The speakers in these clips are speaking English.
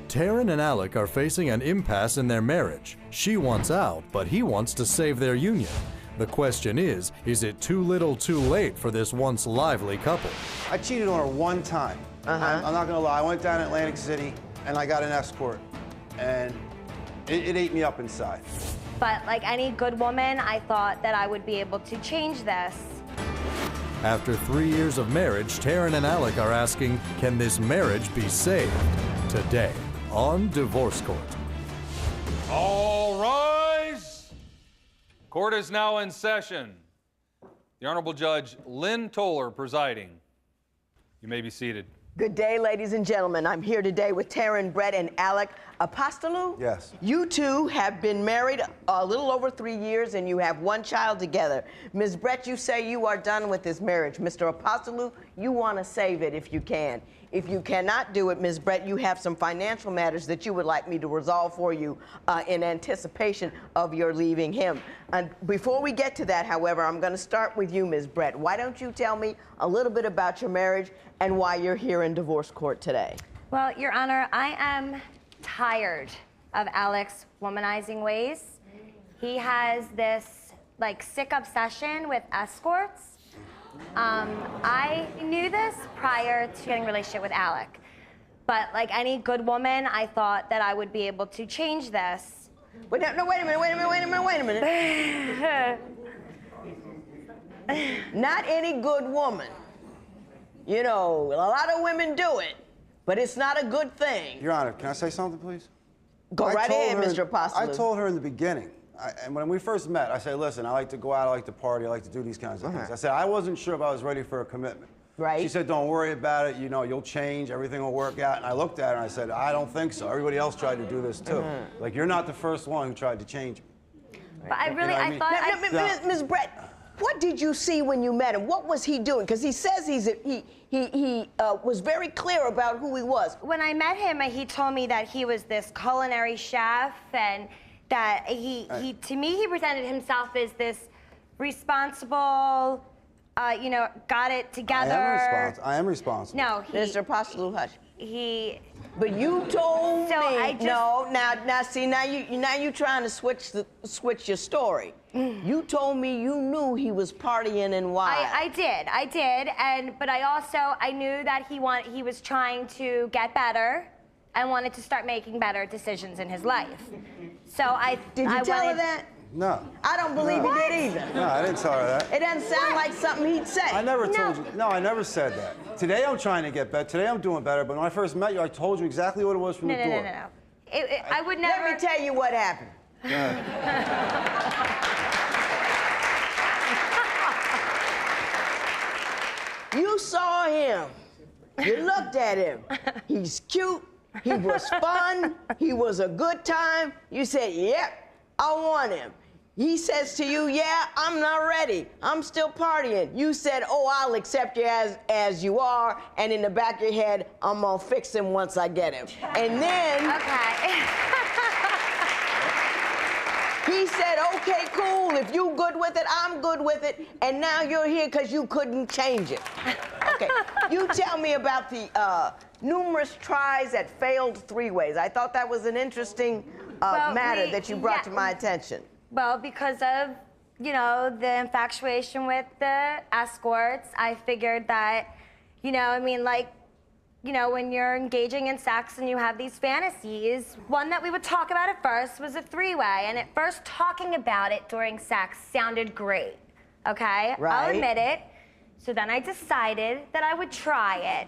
Taryn and Alec are facing an impasse in their marriage. She wants out, but he wants to save their union. The question is it too little too late for this once lively couple? I cheated on her one time. I'm not gonna lie, I went down to Atlantic City and I got an escort, and it ate me up inside. But like any good woman, I thought that I would be able to change this. After 3 years of marriage, Taryn and Alec are asking, can this marriage be saved? Today on Divorce Court. All rise. Court is now in session. The Honorable Judge Lynn Toller presiding. You may be seated. Good day, ladies and gentlemen. I'm here today with Taryn, Brett, and Alec Apostolou. Yes. You two have been married a little over 3 years, and you have one child together. Ms. Brett, you say you are done with this marriage. Mr. Apostolou, you want to save it if you can. If you cannot do it, Ms. Brett, you have some financial matters that you would like me to resolve for you in anticipation of your leaving him. And before we get to that, however, I'm going to start with you, Ms. Brett. Why don't you tell me a little bit about your marriage and why you're here in divorce court today? Well, Your Honor, I am tired of Alec's womanizing ways. He has this like sick obsession with escorts. I knew this prior to getting a relationship with Alec, but like any good woman, I thought that I would be able to change this. Wait a minute. Not any good woman. You know, a lot of women do it, but it's not a good thing. Your Honor, can I say something, please? Go right ahead, Mr. Apostolou. I told her in the beginning, and when we first met, I said, listen, I like to go out, I like to party, I like to do these kinds of things. I said, I wasn't sure if I was ready for a commitment. Right. She said, don't worry about it, you know, you'll change, everything will work out. And I looked at her and I said, I don't think so. Everybody else tried to do this too. Like, you're not the first one who tried to change me. But I really, I thought... Ms. Brett, what did you see when you met him? What was he doing? Because he says he was very clear about who he was. When I met him, he told me that he was this culinary chef, and that to me, he presented himself as this responsible, you know, got it together. I am responsible. No, Mr. Apostolou, hush. But you told so me. I just, no, now you trying to switch your story. You told me you knew he was partying and why. I did, but I knew that he was trying to get better and wanted to start making better decisions in his life. So Did you tell her that? No. I don't believe he did either. No, I didn't tell her that. It doesn't sound like something he'd say. I never told you. No, I never said that. Today I'm trying to get better. Today I'm doing better. But when I first met you, I told you exactly what it was from the door. No. I would never. Let me tell you what happened. You saw him. You looked at him. He's cute. He was fun. He was a good time. You said, yep, I want him. He says to you, yeah, I'm not ready. I'm still partying. You said, oh, I'll accept you as you are, and in the back of your head, I'm gonna fix him once I get him. And then... Okay. He said, okay, cool, if you good with it, I'm good with it, and now you're here because you couldn't change it. Okay, you tell me about the numerous tries at failed three-ways. I thought that was an interesting matter that you brought to my attention. Well, because of, you know, the infatuation with the escorts, I figured that, you know, I mean, like, you know, when you're engaging in sex and you have these fantasies, one that we would talk about at first was a three-way, and at first talking about it during sex sounded great, okay? Right. I'll admit it. So then I decided that I would try it.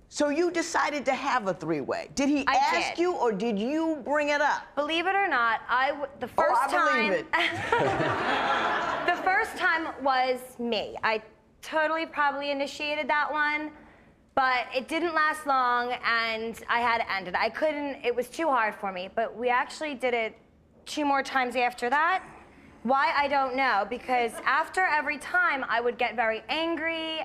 So you decided to have a three-way. Did he ask you, or did you bring it up? Believe it or not, the first time... believe it. The first time was me. I totally probably initiated that one. But it didn't last long, and I had to end it. I couldn't, it was too hard for me. But we actually did it 2 more times after that. Why, I don't know, because after every time, I would get very angry,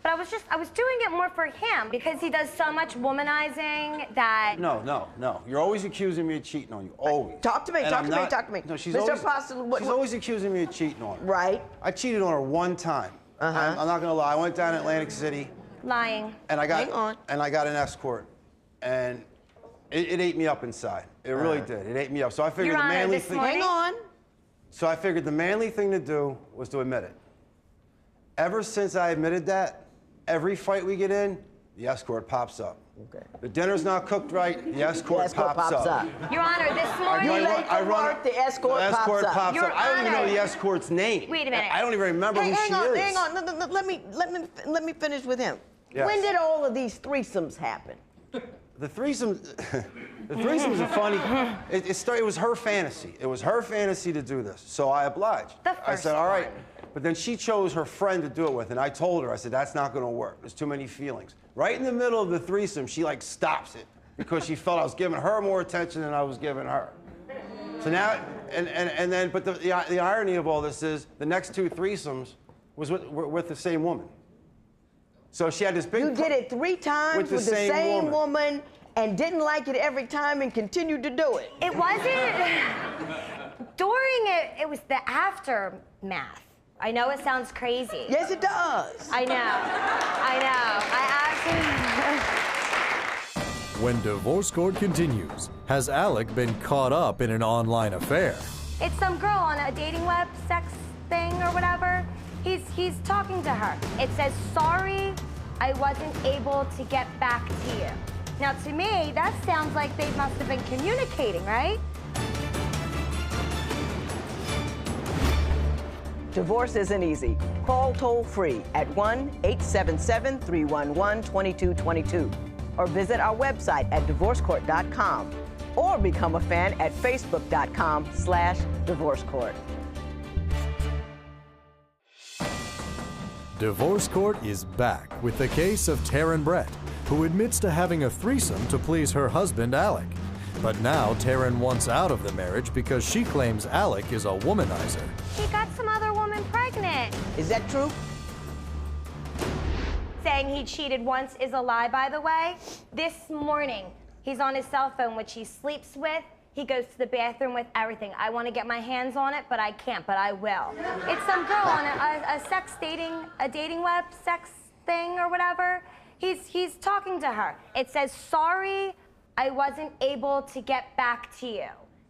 but I was doing it more for him, because he does so much womanizing that... No. You're always accusing me of cheating on you, always. Talk to me. No, she's Mr. Apostolou, she's always accusing me of cheating on her. Right. I cheated on her one time. I'm not gonna lie, I went down to Atlantic City. Lying. And I got Hang on. And I got an escort, and It ate me up inside. It really did. It ate me up. So I figured Your the Honor, manly this thing. morning- Hang on. So I figured the manly thing to do was to admit it. Ever since I admitted that, every fight we get in, the escort pops up. Okay. The dinner's not cooked right, the escort, pops up. Your Honor, this morning. You late for work, the escort pops up. Your I don't even know Honor. the escort's name. Wait a minute. I don't even remember who she is. Hang on. No, let me finish with him. Yes. When did all of these threesomes happen? The threesomes, the threesomes are funny. It was her fantasy. It was her fantasy to do this, so I obliged. The I first said, all right. one. But then she chose her friend to do it with, and I told her, I said, that's not going to work. There's too many feelings. Right in the middle of the threesome, she like stops it because she felt I was giving her more attention than I was giving her. So now, but the irony of all this is the next two threesomes were with the same woman. So she had this big. You did it 3 times with the same woman and didn't like it every time and continued to do it. It wasn't during it. It was the aftermath. I know it sounds crazy. Yes, it does. I know. I absolutely. When Divorce Court continues, has Alec been caught up in an online affair? It's some girl on a dating web sex thing or whatever. He's talking to her. It says, sorry, I wasn't able to get back to you. Now, to me, that sounds like they must have been communicating, right? Divorce isn't easy. Call toll-free at 1-877-311-2222 or visit our website at divorcecourt.com or become a fan at facebook.com/divorcecourt. Divorce Court is back with the case of Taryn Brett, who admits to having a threesome to please her husband, Alec. But now Taryn wants out of the marriage because she claims Alec is a womanizer. He got some other woman pregnant. Is that true? Saying he cheated once is a lie, by the way. This morning, he's on his cell phone, which he sleeps with. He goes to the bathroom with everything. I want to get my hands on it, but I can't, but I will. It's some girl on a dating web sex thing or whatever. He's talking to her. It says, sorry, I wasn't able to get back to you.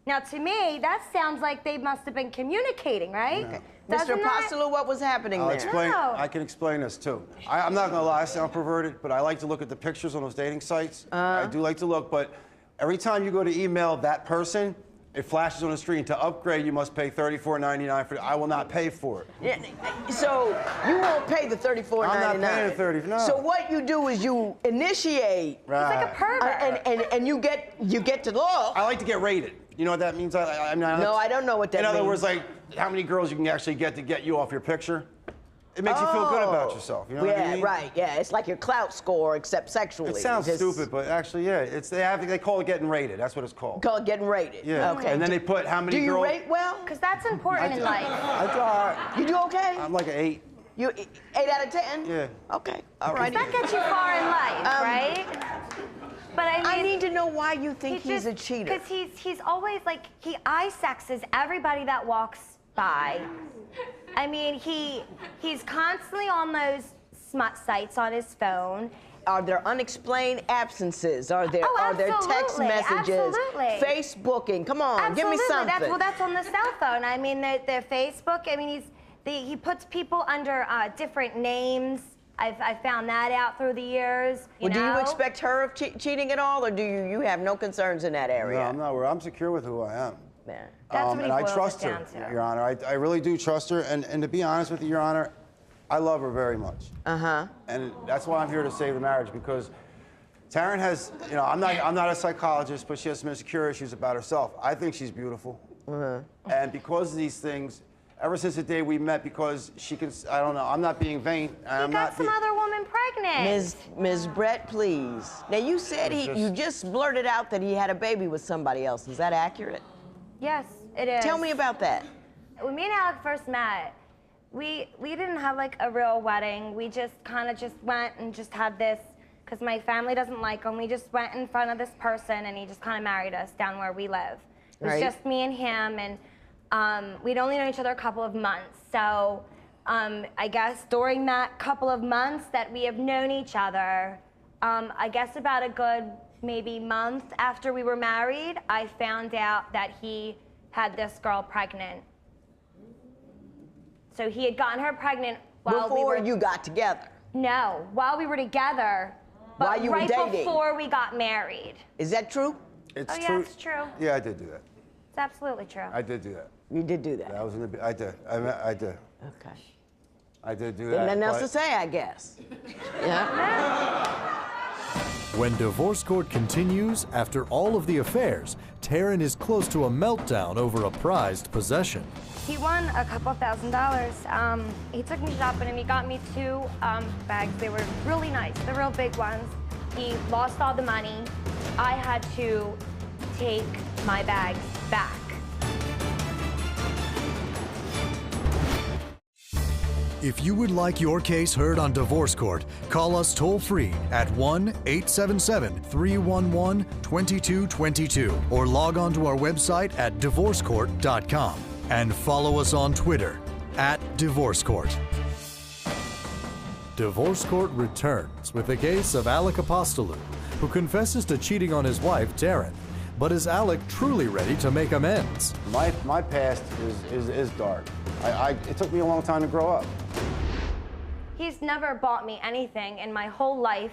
Now, to me, that sounds like they must have been communicating, right? Okay. Doesn't Mr. that- Apostolo, what was happening I'll there? explain. No. I can explain this too. I'm not gonna lie, I sound perverted, but I like to look at the pictures on those dating sites. I do like to look, but every time you go to email that person, it flashes on the screen. To upgrade, you must pay $34.99 for it. I will not pay for it. Yeah, so you won't pay the $34.99. I'm not paying the $30, no. So what you do is you initiate, He's like a pervert. and you get to law. I like to get rated. You know what that means? I don't know what that means. In other means. words, like how many girls you can actually get to get you off your picture. It makes you feel good about yourself. You know what I mean? Right. Yeah, it's like your clout score, except sexually. It sounds stupid, but actually, yeah, they call it getting rated. That's what it's called. Call it getting rated. Yeah. Okay. And then they put how many do you girls. rate well? Because that's important in life. I try. You do okay? I'm like an 8. You 8 out of 10? Yeah. Okay. All right. That gets you far in life, right? But I mean, I need to know why you think he's a cheater. Because he's always like, he eye sexes everybody that walks by. I mean, he's constantly on those smut sites on his phone. Are there unexplained absences? Are there text messages? Absolutely. Facebooking? Come on, Absolutely. give me something. That's on the cell phone. I mean, their Facebook. I mean, he puts people under different names. I've found that out through the years. Do you expect her of cheating at all, or do you have no concerns in that area? No, I'm not. I'm secure with who I am. Yeah. That's what he and I boils trust it her, down to. Your Honor. I really do trust her. And to be honest with you, Your Honor, I love her very much. Uh-huh. And that's why I'm here to save the marriage, because Taryn has, I'm not a psychologist, but she has some insecure issues about herself. I think she's beautiful. And because of these things, ever since the day we met, because she can, I don't know, I'm not being vain. He got some other woman pregnant. Ms. Brett, please. Now, you said you just blurted out that he had a baby with somebody else. Is that accurate? Yes, it is. Tell me about that. When me and Alec first met, we didn't have like a real wedding. We just kind of just went and just had this, because my family doesn't like him. We just went in front of this person and he just kind of married us down where we live. It was just me and him, and we'd only known each other a couple of months. So I guess during that couple of months that we have known each other, I guess about a good maybe month after we were married, I found out that he had this girl pregnant. So he had gotten her pregnant while Before you got together? No, while we were together, but While you were right dating? before we got married. Is that true? It's Oh, yeah, true. it's true. Yeah, I did do that. It's absolutely true. I did do that. You did do that. That was in the. I did. I did. Okay. I did do There's that. nothing else but- to say, I guess. Yeah. When divorce court continues, after all of the affairs, Taryn is close to a meltdown over a prized possession. He won a couple $1,000s. He took me shopping and he got me 2 bags. They were really nice, the real big ones. He lost all the money. I had to take my bags back. If you would like your case heard on Divorce Court, call us toll-free at 1-877-311-2222 or log on to our website at divorcecourt.com and follow us on Twitter @DivorceCourt. Divorce Court returns with the case of Alec Apostolou, who confesses to cheating on his wife, Taryn. But is Alec truly ready to make amends? My past is dark. It took me a long time to grow up. He's never bought me anything in my whole life,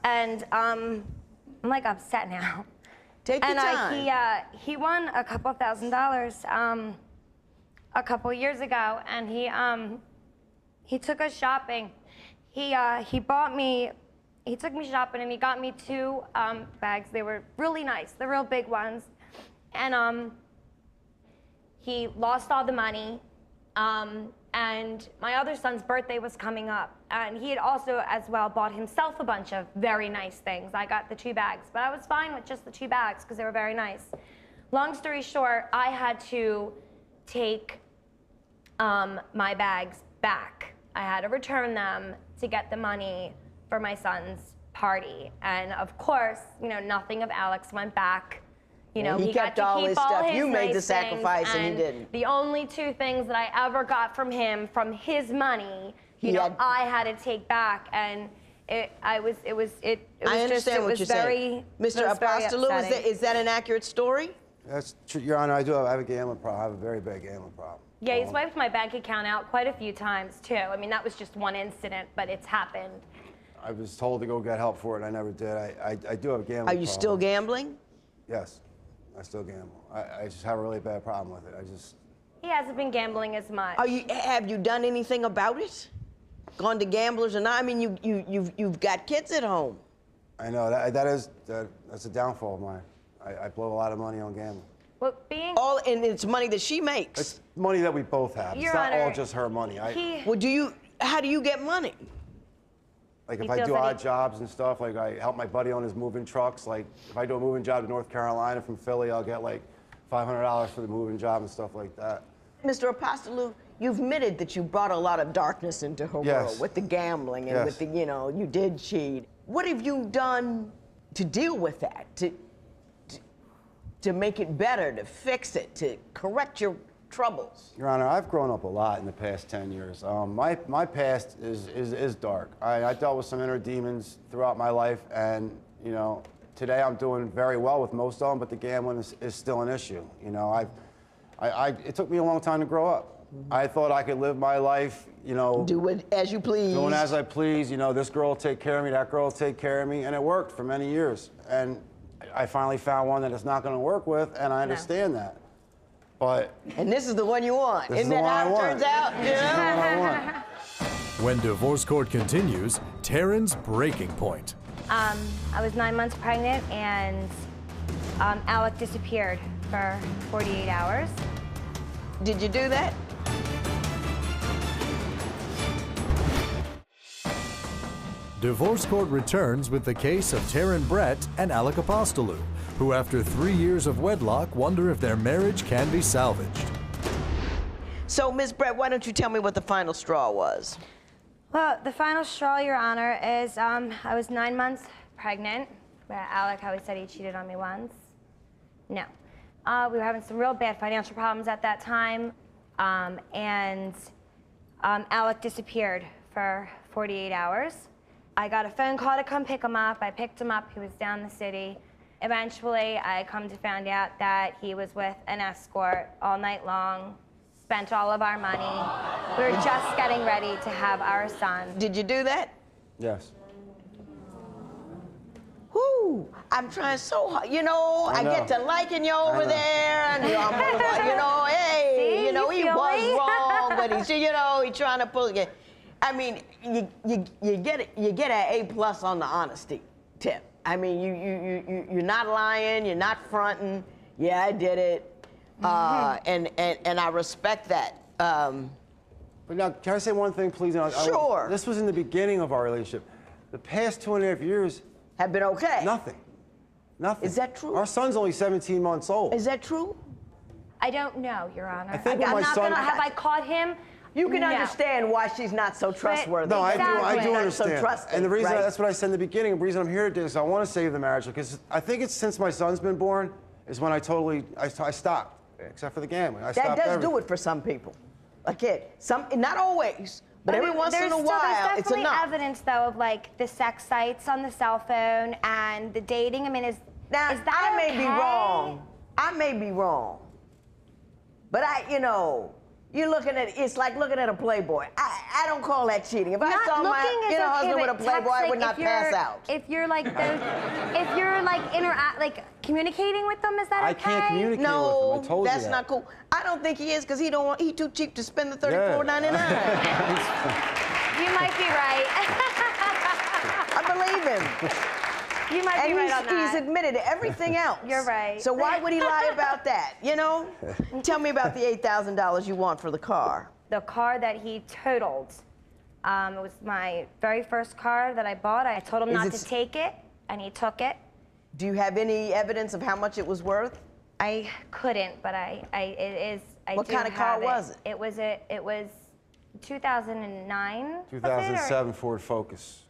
and I'm like upset now. Take your time. And he won a couple $1,000s a couple years ago, and he took us shopping. He took me shopping and he got me 2 bags. They were really nice, the real big ones, and he lost all the money. And my other son's birthday was coming up, and he had also as well bought himself a bunch of very nice things. I got the 2 bags, but I was fine with just the 2 bags because they were very nice. Long story short, I had to take my bags back. I had to return them to get the money for my son's party. And of course, you know, nothing of Alex went back. You know, he kept got to all keep his all stuff. his You made the nice sacrifice things, and he didn't. The only 2 things that I ever got from him, from his money, I had to take back, and it was saying. Mr. Apostolou, is that an accurate story? That's true, Your Honor. I have a gambling problem. I have a very big gambling problem. Yeah, he's wiped my bank account out quite a few times too. I mean, that was just one incident, but it's happened. I was told to go get help for it, and I never did. I do have a gambling problem. Are you still gambling? Yes, I still gamble. I just have a really bad problem with it. He hasn't been gambling as much. Have you done anything about it? Gone to Gamblers and I mean, you've got kids at home. I know that's a downfall of mine. I blow a lot of money on gambling. Well, And it's money that she makes. It's money that we both have. Your It's not Honor, all just her money. How do you get money? Like He if I feels do that odd jobs and stuff, like I help my buddy on his moving trucks. Like if I do a moving job to North Carolina from Philly, I'll get like $500 for the moving job and stuff like that. Mr. Apostolou, you've admitted that you brought a lot of darkness into her world with the gambling and with the, you did cheat. What have you done to deal with that, to make it better, to fix it, to correct your troubles? Your Honor, I've grown up a lot in the past 10 years. My past is dark. I dealt with some inner demons throughout my life, and today I'm doing very well with most of them, but the gambling is still an issue. It took me a long time to grow up. I thought I could live my life, do it as you please. Doing as I please. This girl will take care of me, that girl will take care of me, and it worked for many years. And I finally found one that it's not going to work with, and I understand that. And this is the one you want. Isn't that how it turns out? This is the one I want. When Divorce Court continues, Taryn's breaking point. I was 9 months pregnant, and Alec disappeared for 48 hours. Did you do that? Divorce Court returns with the case of Taryn Brett and Alec Apostolou, who after 3 years of wedlock wonder if their marriage can be salvaged. So, Ms. Brett, why don't you tell me what the final straw was? Well, the final straw, Your Honor, is I was 9 months pregnant. Alec always said he cheated on me once. No. We were having some real bad financial problems at that time, and Alec disappeared for 48 hours. I got a phone call to come pick him up. I picked him up. He was down the city. Eventually, I come to find out that he was with an escort all night long, spent all of our money. We were just getting ready to have our son. Did you do that? Yes. Whoo, I'm trying so hard. You know, I get to liking you over there, and you know, hey, See, you know, you he feel was me? wrong, but he's, you know, he's trying to pull you. I mean, you get an A+ on the honesty tip. I mean, you're not lying, you're not fronting. Yeah, I did it, and I respect that. But now, can I say one thing, please? Sure. This was in the beginning of our relationship. The past 2.5 years. Have been okay. Nothing. Nothing. Is that true? Our son's only 17 months old. Is that true? I don't know, Your Honor. I think when I'm my not son- gonna, have I caught him? You can No. understand why she's not so trustworthy. No, I Exactly. do So understand. trusting, And the reason, right? that's what I said in the beginning, the reason I'm here today is I want to save the marriage, because I think it's since my son's been born is when I stopped, except for the gambling. I That stopped does everything. do it for some people. A kid. Not always, but every once in a while, there's it's definitely enough. evidence, though, of like the sex sites on the cell phone and the dating. I mean, is that I may be okay? wrong. I may be wrong. But you're looking at, it's like looking at a Playboy. I don't call that cheating. If I Not saw my looking is okay, husband with a but Playboy, I would texting, not pass out. If you're like communicating with them, is that okay? I can't communicate with him. No, I told you that's that. not cool. I don't think he is, because he too cheap to spend the $34.99. You might be right. I believe him. You might be And right on that. he's admitted to everything else. You're right. So why would he lie about that, you know? Tell me about the $8,000 you want for the car. The car that he totaled. It was my very first car that I bought. I told him Is not it to s- take it, and he took it. Do you have any evidence of how much it was worth? I couldn't, but I What do kind of car have was it? It was 2009. was it, or- 2007 Ford Focus.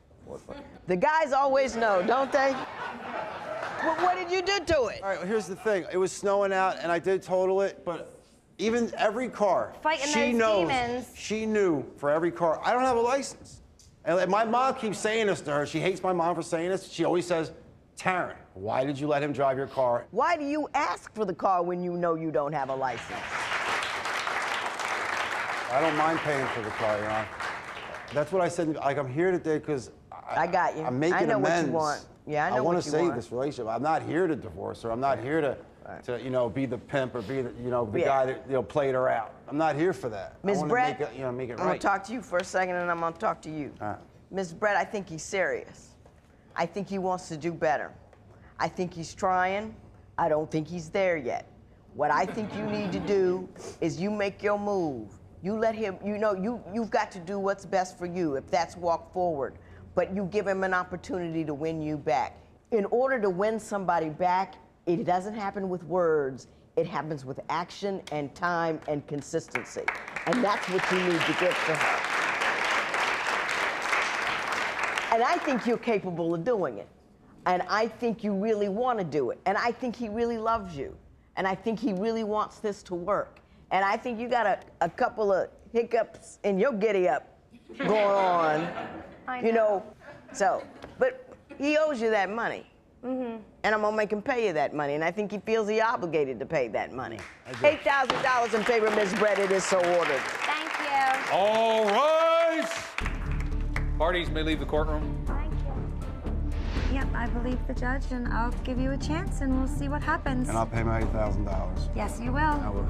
The guys always know, don't they? What did you do to it? All right, well, here's the thing. It was snowing out, and I did total it, but even every car, Fighting she those knows. demons. She knew for every car. I don't have a license. And my mom keeps saying this to her. She hates my mom for saying this. She always says, Taryn, why did you let him drive your car? Why do you ask for the car when you know you don't have a license? I don't mind paying for the car, Your Honor. That's what I said. Like, I'm here today because I got you. I'm making I know amends. what you want. Yeah, I know I want what to you save want. this relationship. I'm not here to divorce her. I'm not here to be the pimp or be the, the Yeah. guy that played her out. I'm not here for that. Ms. I want Brett, to make it, make it I'm going right. to talk to you for a second, and I'm going to talk to you. All right. Ms. Brett, I think he's serious. I think he wants to do better. I think he's trying. I don't think he's there yet. What I think you need to do is you make your move. You let him, you've got to do what's best for you, if that's walk forward. But you give him an opportunity to win you back. In order to win somebody back, it doesn't happen with words. It happens with action and time and consistency. And that's what you need to give to her. And I think you're capable of doing it. And I think you really want to do it. And I think he really loves you. And I think he really wants this to work. And I think you got a couple of hiccups in your giddy up going on. I You know, but he owes you that money. And I'm gonna make him pay you that money. And I think he feels he obligated to pay that money. $8,000 in favor of Ms. Brett, it is so ordered. Thank you. All rise. Parties may leave the courtroom. Thank you. Yep, I believe the judge, and I'll give you a chance, and we'll see what happens. And I'll pay my $8,000. Yes, you will. I will.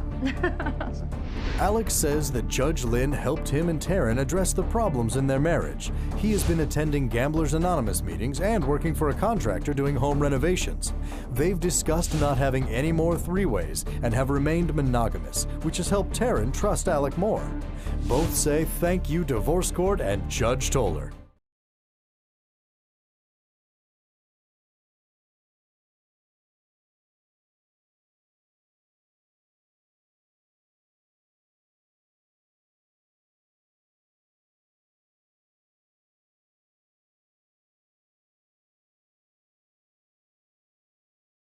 Alex says that Judge Lynn helped him and Taryn address the problems in their marriage. He has been attending Gamblers Anonymous meetings and working for a contractor doing home renovations. They've discussed not having any more three-ways and have remained monogamous, which has helped Taryn trust Alec more. Both say thank you, Divorce Court and Judge Toller.